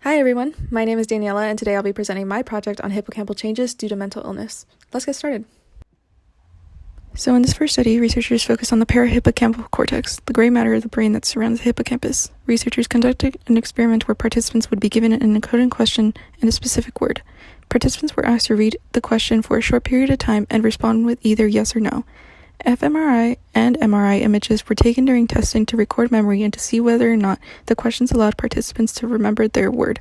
Hi everyone, my name is Daniela and today I'll be presenting my project on hippocampal changes due to mental illness. Let's get started. So in this first study, researchers focused on the parahippocampal cortex, the gray matter of the brain that surrounds the hippocampus. Researchers conducted an experiment where participants would be given an encoded question and a specific word. Participants were asked to read the question for a short period of time and respond with either yes or no. fMRI and MRI images were taken during testing to record memory and to see whether or not the questions allowed participants to remember their word.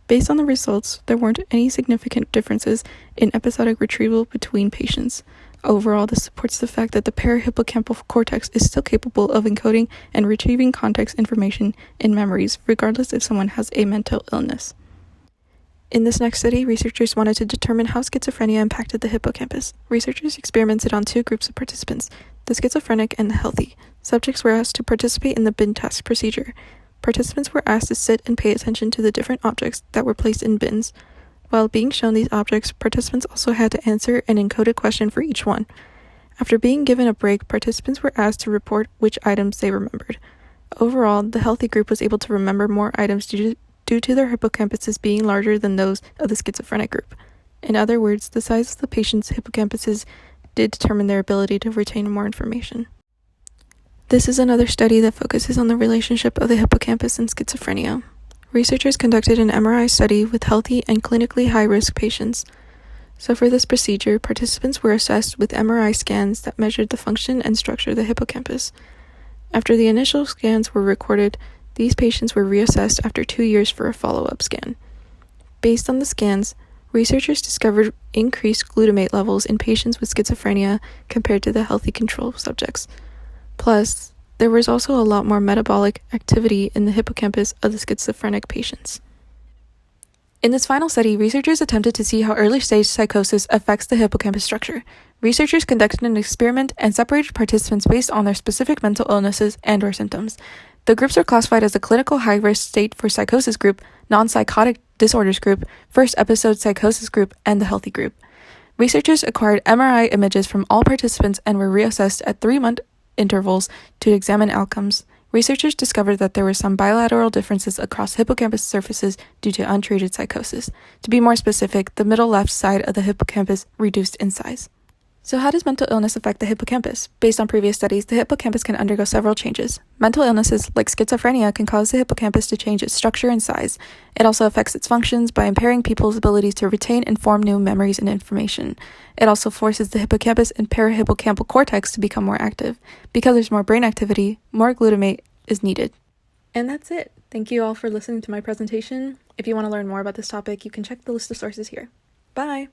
Based on the results, there weren't any significant differences in episodic retrieval between patients. Overall, this supports the fact that the parahippocampal cortex is still capable of encoding and retrieving context information in memories, regardless if someone has a mental illness. In this next study, researchers wanted to determine how schizophrenia impacted the hippocampus. Researchers experimented on two groups of participants, the schizophrenic and the healthy. Subjects were asked to participate in the bin test procedure. Participants were asked to sit and pay attention to the different objects that were placed in bins. While being shown these objects, participants also had to answer an encoded question for each one. After being given a break, participants were asked to report which items they remembered. Overall, the healthy group was able to remember more items due to their hippocampuses being larger than those of the schizophrenic group. In other words, the size of the patient's hippocampuses did determine their ability to retain more information. This is another study that focuses on the relationship of the hippocampus and schizophrenia. Researchers conducted an MRI study with healthy and clinically high-risk patients. So for this procedure, participants were assessed with MRI scans that measured the function and structure of the hippocampus. After the initial scans were recorded, these patients were reassessed after 2 years for a follow-up scan. Based on the scans, researchers discovered increased glutamate levels in patients with schizophrenia compared to the healthy control subjects. Plus, there was also a lot more metabolic activity in the hippocampus of the schizophrenic patients. In this final study, researchers attempted to see how early-stage psychosis affects the hippocampus structure. Researchers conducted an experiment and separated participants based on their specific mental illnesses and/or symptoms. The groups are classified as the clinical high-risk state for psychosis group, non-psychotic disorders group, first episode psychosis group, and the healthy group. Researchers acquired MRI images from all participants and were reassessed at 3-month intervals to examine outcomes. Researchers discovered that there were some bilateral differences across hippocampus surfaces due to untreated psychosis. To be more specific, the middle left side of the hippocampus reduced in size. So how does mental illness affect the hippocampus? Based on previous studies, the hippocampus can undergo several changes. Mental illnesses like schizophrenia can cause the hippocampus to change its structure and size. It also affects its functions by impairing people's ability to retain and form new memories and information. It also forces the hippocampus and parahippocampal cortex to become more active. Because there's more brain activity, more glutamate is needed. And that's it. Thank you all for listening to my presentation. If you want to learn more about this topic, you can check the list of sources here. Bye!